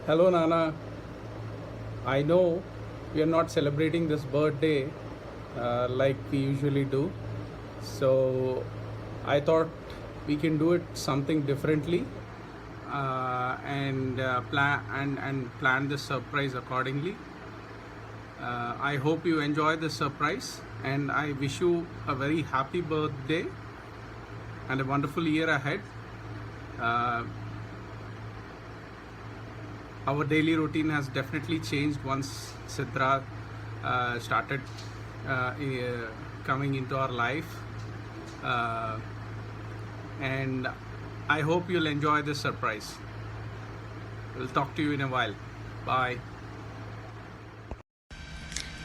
Hello, Nana. I know we are not celebrating this birthday like we usually do. So I thought we can do it something differently and plan this surprise accordingly. I hope you enjoy this surprise and I wish you a very happy birthday and a wonderful year ahead. Uh, our daily routine has definitely changed once Sidra started coming into our life. Uh, and I hope you'll enjoy this surprise. We'll talk to you in a while. Bye.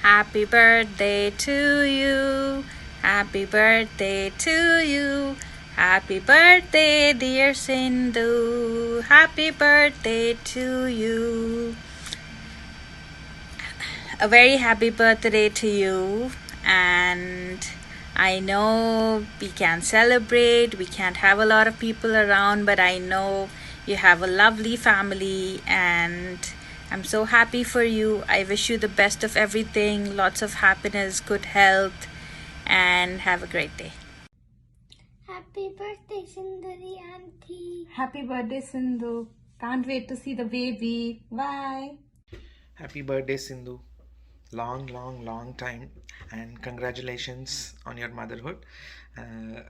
Happy birthday to you. Happy birthday to you. Happy birthday, dear Sindhu. Happy birthday to you. A very happy birthday to you. And I know we can celebrate, we can't have a lot of people around, but I know you have a lovely family and I'm so happy for you. I wish you the best of everything, lots of happiness, good health, and have a great day. Happy birthday, Sundari Auntie. Happy birthday, Sindhu. Can't wait to see the baby. Bye. Happy birthday, Sindhu. Long time, and congratulations on your motherhood.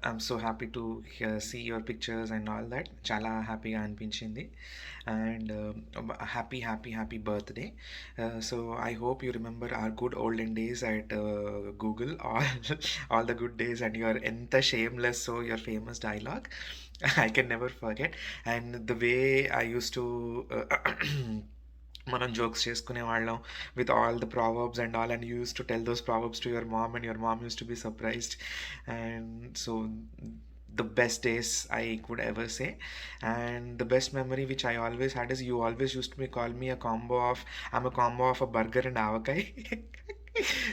I'm so happy to see your pictures and all that. Chala happy ga అనిపించింది and happy birthday. So I hope you remember our good olden days at Google, all the good days, and your enta shameless, so your famous dialogue. I can never forget. And the way I used to మనం jokes చేసుకునేవాళ్ళం with all the Proverbs and all, and use to tell those Proverbs to your mom, and your mom use to be surprised. And so the best days I could ever say. And the best memory which I always had is you always used to call me a combo of, I'm a combo of a burger and avakai.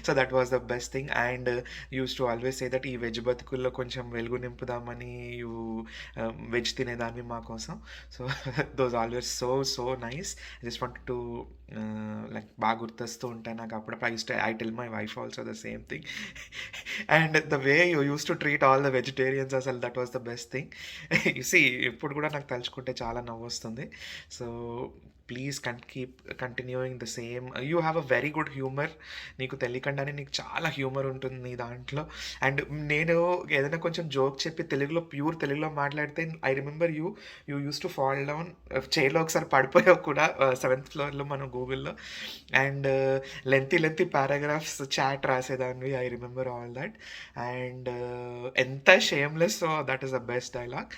So that was the best thing. And use to always say that ఈ veg బతుకుల్లో కొంచెం వెలుగు నింపుదామని you veg తినేదాన్ని మా కోసం. So those always so nice. I just want to like బాగా గుర్తొస్తూ ఉంటాయి నాకు అప్పుడప్పుడు. I tell my wife also the same thing. And the way you use to treat all the vegetarians, అసలు that was the best thing. You see ఇప్పుడు కూడా నాకు తలుచుకుంటే చాలా నవ్వు వస్తుంది. So please keep continuing the same. You have a very good humour. నీకు తెలియకుండానే నీకు చాలా హ్యూమర్ ఉంటుంది నీ దాంట్లో. అండ్ నేను ఏదైనా కొంచెం జోక్ చెప్పి తెలుగులో ప్యూర్ తెలుగులో మాట్లాడితే I remember you use to fall down చైర్లో ఒకసారి పడిపోయావు కూడా, 7th ఫ్లోర్లో మనం గూగుల్లో. అండ్ లెంతీ పారాగ్రాఫ్స్ చాట్ రాసేదాన్ని. I remember all that. And ఎంత shameless, so that is the best dialogue.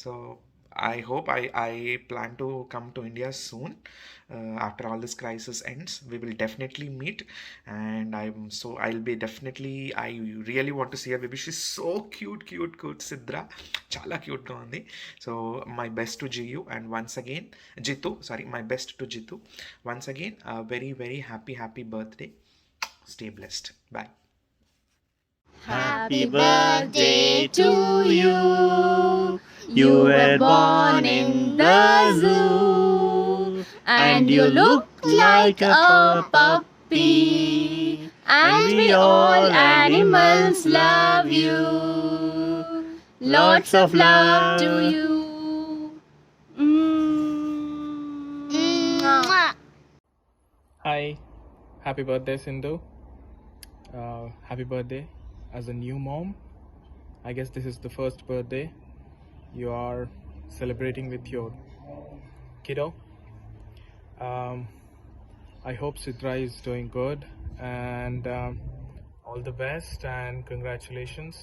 So I hope I plan to come to India soon. After all this crisis ends, we will definitely meet. And I'll be definitely, I really want to see her baby. She's so cute, Sidra. Chala cute ga undi. So my best to Jitu, and once again, my best to Jitu. Once again, a very happy birthday. Stay blessed. Bye. Happy birthday to you. You were born in the zoo, and you look like a puppy. And we all animals love you. Lots of love to you. Hi. Happy birthday, Sindhu. Happy birthday as a new mom. I guess this is the first birthday you are celebrating with your kiddo. I hope Sidra is doing good, and all the best and congratulations.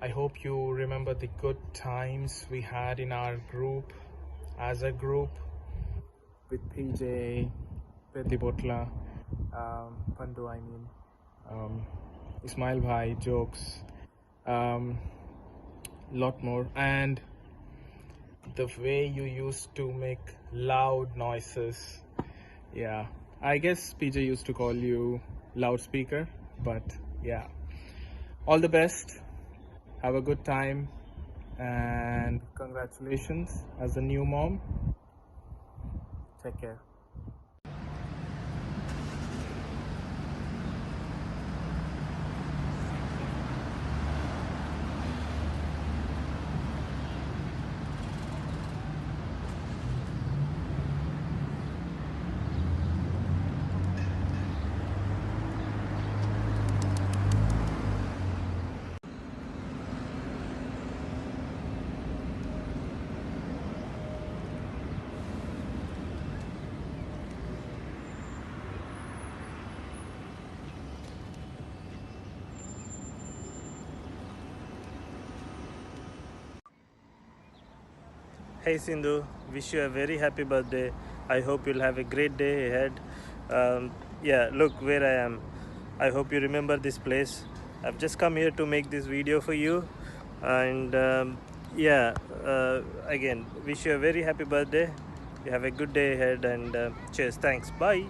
I hope you remember the good times we had in our group, as a group, with PJ, Priti Botla, Pandu, Ismail Bhai, jokes, lot more, and the way you used to make loud noises. Yeah, I guess PJ used to call you loudspeaker, but yeah, all the best, have a good time, and congratulations as a new mom. Take care. Hey Sindhu, wish you a very happy birthday. I hope you'll have a great day ahead. Yeah, look where I am. I hope you remember this place. I've just come here to make this video for you. And again, wish you a very happy birthday. You have a good day ahead and cheers. Thanks. Bye.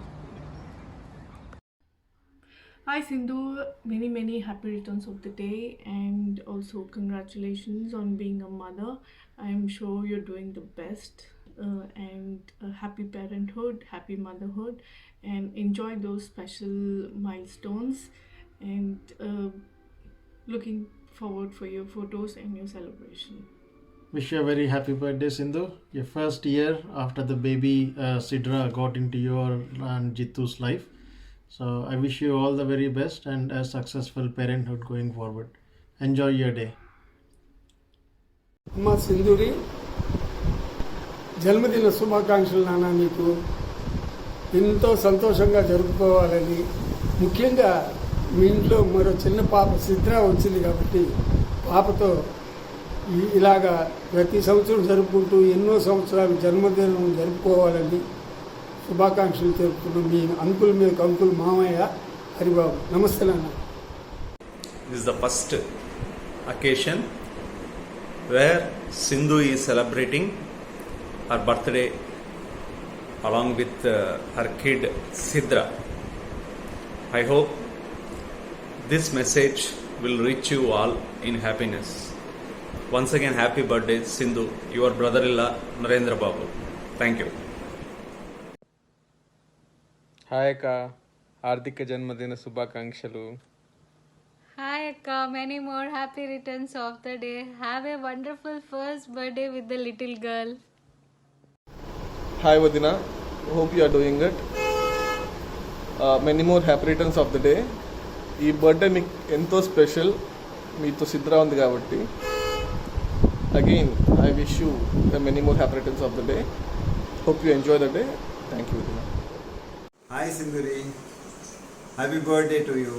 Hi Sindhu, many happy returns of the day and also congratulations on being a mother. I'm sure you're doing the best and happy parenthood, happy motherhood, and enjoy those special milestones and looking forward for your photos and your celebration. Wish you a very happy birthday, Sindhu. Your first year after the baby Sidra got into your and Jitu's life. So I wish you all the very best and a successful parenthood going forward. Enjoy your day. అమ్మ సింధూరి జన్మదిన శుభాకాంక్షలు నాన్న. నీకు ఎంతో సంతోషంగా జరుపుకోవాలని, ముఖ్యంగా మీ ఇంట్లో మరో చిన్న పాప సిద్ర వచ్చింది కాబట్టి పాపతో ఇలాగా ప్రతి సంవత్సరం జరుపుకుంటూ ఎన్నో సంవత్సరాలు జన్మదినం జరుపుకోవాలని శుభాకాంక్షలు తెలుపుతున్నాం. మీ అంకుల్ మీద అంకుల్ మామయ్య హరిబాబు. నమస్తే నాన్న. This is the first occasion where Sindhu is celebrating her birthday along with her kid Sidra. I hope this message will reach you all in happiness. Once again, happy birthday Sindhu, your brother-in-law Narendra Babu. Thank you. Hi అక్క, హార్దిక జన్మదిన శుభాకాంక్షలు. Hi Akka, many more happy returns of the day. Have a wonderful first birthday with the little girl. Hi Vadina, hope you are doing good. Many more happy returns of the day. ఈ birthday మీకు ఎంతో special, మీతో Sidra ఉంది కాబట్టి. Again I wish you many more happy returns of the day. Hope you enjoy the day. Thank you Vadina. Hi Sindhuri, happy birthday to you.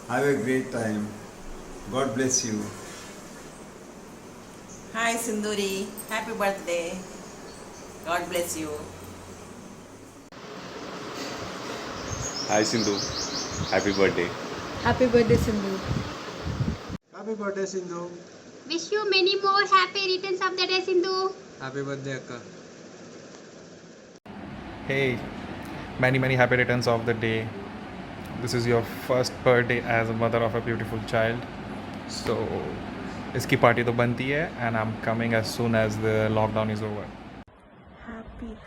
Have a great time. God bless you. Hi Sindhuri, happy birthday. God bless you. Hi Sindhu, happy birthday. Happy birthday Sindhu. Happy birthday Sindhu. Wish you many more happy returns of the day, Sindhu. Happy birthday Akka. Hey, many happy returns of the day. This is your first birthday as a mother of a beautiful child. So, iski party to banti hai and I'm coming as soon as the lockdown is over.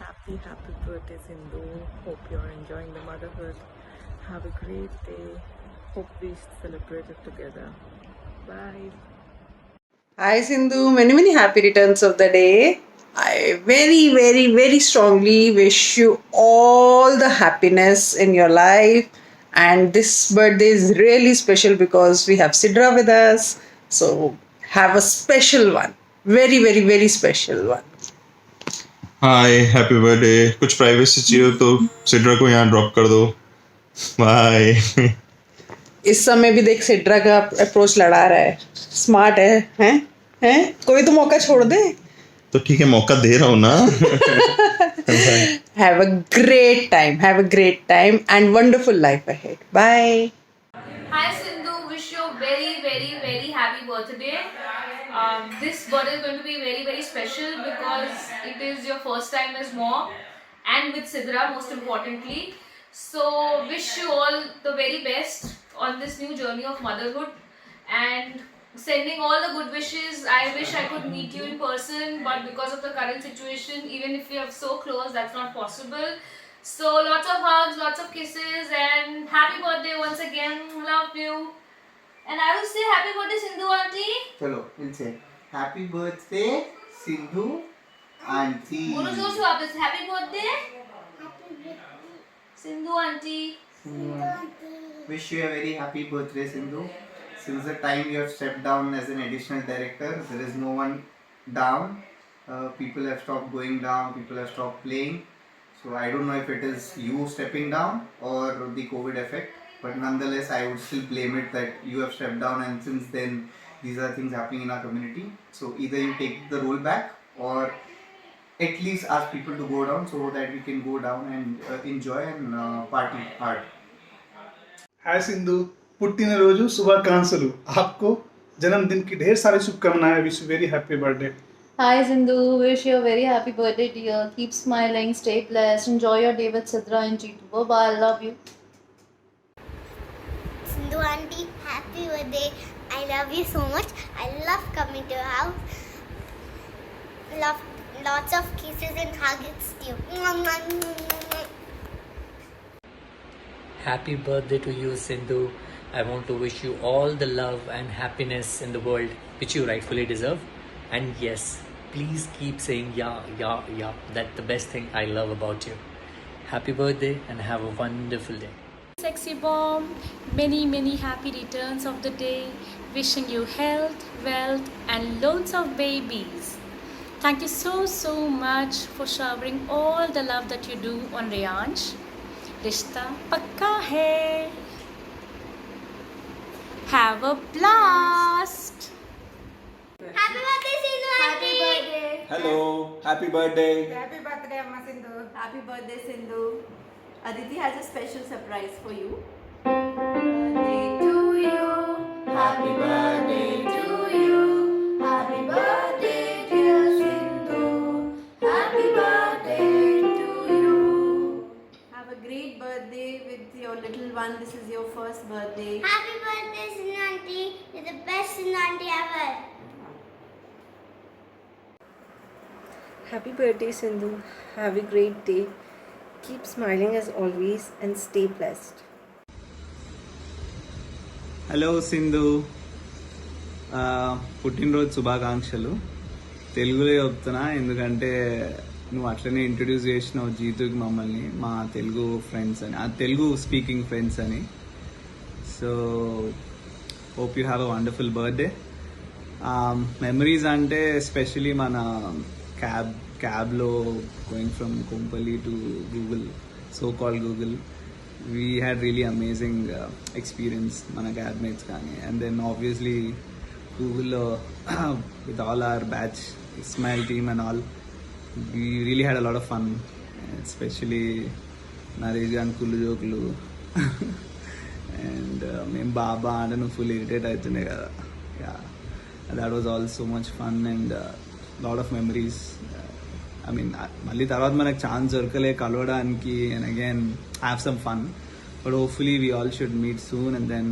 Happy birthday Sindhu. Hope you're enjoying the motherhood. Have a great day. Hope we celebrate it together. Bye. Hi Sindhu, many happy returns of the day. I very strongly wish you all the happiness in your life, and this birthday is really special because we have Sidra with us, so have a special one, very special one. Hi happy birthday. कुछ privacy चाहिए तो Sidra को यहाँ drop कर दो. Bye. इस समय भी देख सिड्रा का अप्रोच लड़ा रहा है. स्मार्ट है हैं? कोई तो मौका छोड़ दे. तो ठीक है, मौका दे रहा हूँ ना. Have a great time and wonderful life ahead. Bye. Hi Sindhu, wish you a very happy birthday. This birthday is going to be very special because it is your first time as mom and with Sidra most importantly. So wish you all the very best on this new journey of motherhood and sending all the good wishes. I wish I could meet you in person, but because of the current situation, even if we are so close, that's not possible. So lots of hugs, lots of kisses, and happy birthday once again. Love you. And I will say happy birthday, Sindhu auntie. चलो we'll say happy birthday Sindhu auntie. बोलो जोर से वापस happy birthday, Sindhu auntie. Wish you a very happy birthday Sindhu. Since the time you have stepped down as an additional director, there is no one down. People have stopped going down, people have stopped playing. So I don't know if it is you stepping down or the COVID effect, but nonetheless I would still blame it that you have stepped down, and since then these are things happening in our community. So either you take the role back or at least ask people to go down so that we can go down and enjoy and party hard. हाय सिंधु, पुट्टिनरोजु शुभाकांक्षलु. आपको जन्मदिन की ढेर सारी शुभकामनाएं. Wish you very happy birthday. Hi Sindhu, wish you a very happy birthday dear. Keep smiling, stay blessed, enjoy your day with Sidra and Jeetu. Bye bye, love you. Sindhu auntie, happy birthday. I love you so much. I love coming to your house. Love lots of kisses and hugs to you. Happy birthday to you, Sindhu. I want to wish you all the love and happiness in the world, which you rightfully deserve. And yes, please keep saying yeah. That's the best thing I love about you. Happy birthday and have a wonderful day. Sexy bomb, many happy returns of the day. Wishing you health, wealth and loads of babies. Thank you so much for showering all the love that you do on Reyansh. Rishta pakka hai. Have a blast. Happy birthday, Sindhu auntie. Hello, happy birthday. Happy birthday, Amma Sindhu. Happy birthday, Sindhu. Aditi has a special surprise for you. Birthday to you. Happy birthday to you. Happy birthday, dear Sindhu. Happy birthday to you. Have a great birthday with your little one. This is your first birthday. Happy birthday, Sindhu auntie. You're the best Sindhu auntie ever. Happy birthday, Sindhu. Have a great day. Keep smiling as always and stay blessed. Hello Sindhu, పుట్టినరోజు శుభాకాంక్షలు. తెలుగులో చెప్తున్నా ఎందుకంటే నువ్వు అట్లనే introduce చేసినావు జీతుకి మమ్మల్ని, మా తెలుగు ఫ్రెండ్స్ అని, ఆ తెలుగు స్పీకింగ్ ఫ్రెండ్స్ అని. So hope you have a wonderful birthday. Memories అంటే ఎస్పెషలీ మన క్యాబ్లో going from Kompally to Google, so called Google. We had really amazing experience మన క్యాబ్ మేట్స్ కానీ. అండ్ దెన్ ఆబ్వియస్లీ గూగుల్లో with all our batch, Ismail team and all, we really had a lot of fun. Especially Naresh గాన్ కుళ్ళు జోకులు. And మేము బాబా అంటే నువ్వు full irritate అవుతుండే కదా. That was all so much fun and lot of memories. I mean, మళ్ళీ తర్వాత మనకు ఛాన్స్ దొరకలే కలవడానికి, and again have some fun, but hopefully we all should meet soon and then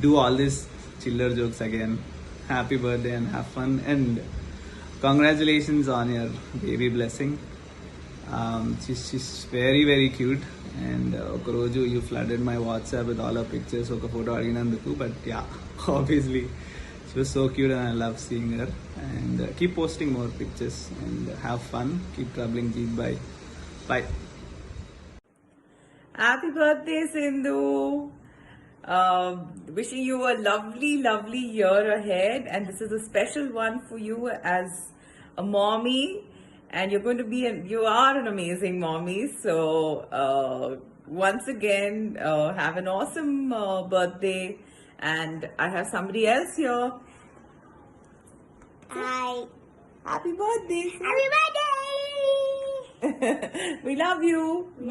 do all these chiller jokes again. Happy birthday and have fun, and congratulations on your baby blessing. She's very cute, and ఒక రోజు you flooded my WhatsApp with all her pictures, ఒక photo అడిగినందుకు. But yeah, obviously she was so cute and I love seeing her. And keep posting more pictures and have fun. Keep traveling. Jeet, bye. Happy birthday, Sindhu. Wishing you a lovely year ahead, and this is a special one for you as a mommy, and you are an amazing mommy. So once again, have an awesome birthday. And I have somebody else here. Hi. Happy birthday. Happy birthday. We love you.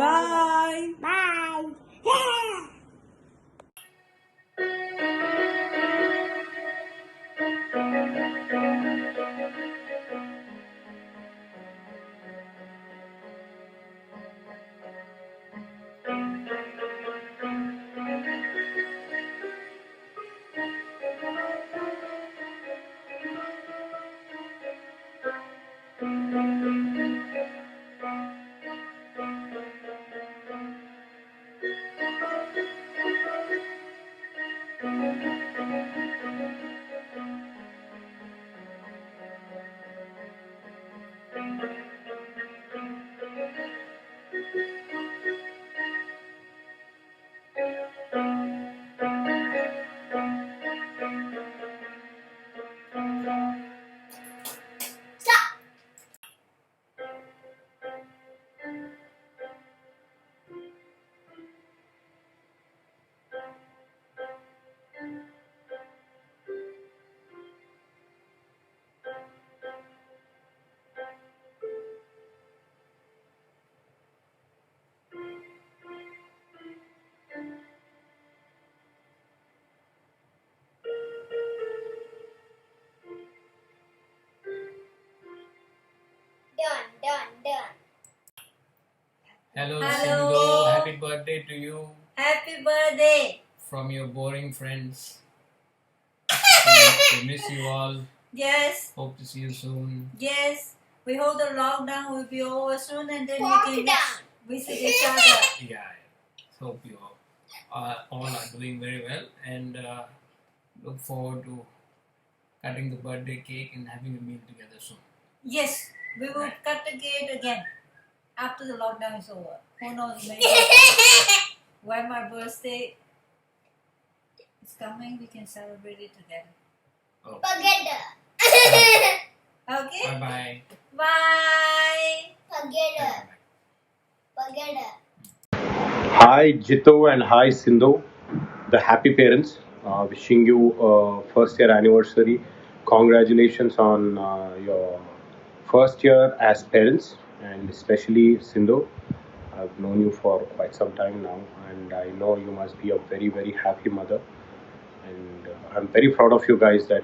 Bye. Bye. Yeah. Hello, Hello. Sindhu. Happy birthday to you Happy birthday. from your boring friends. We miss you all. Yes. Hope to see you soon. Yes. We hope the lockdown will be over soon and then we can visit each other. Yeah. Hope you all are doing very well and look forward to cutting the birthday cake and having a meal together soon. Yes. We will cut the cake again after the lockdown is over. Who knows, maybe when my birthday is coming, we can celebrate it together. Okay. Okay? Bye-bye. Bye. Hi Jito and hi Sindhu, the happy parents. Wishing you first year anniversary. Congratulations on your first year as parents, and especially Sindhu. I've known you for quite some time now, and I know you must be a very, very happy mother. And I'm very proud of you guys that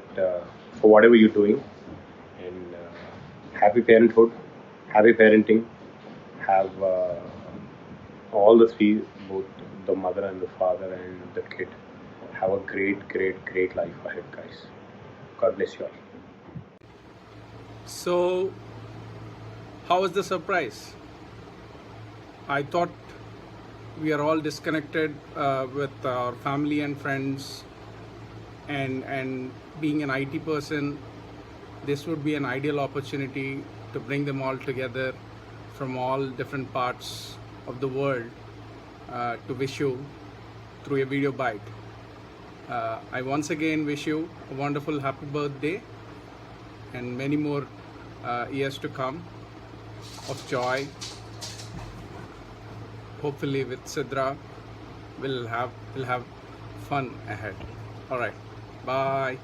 for whatever you're doing. And happy parenthood, happy parenting. Have all the three, both the mother and the father and the kid, have a great, great, great life ahead, guys. God bless you all. So, how was the surprise? I thought we are all disconnected with our family and friends, and being an IT person, this would be an ideal opportunity to bring them all together from all different parts of the world to wish you through a video bite. I once again wish you a wonderful happy birthday and many more years to come of joy. Hopefully with Sidra we'll have fun ahead. All right, bye.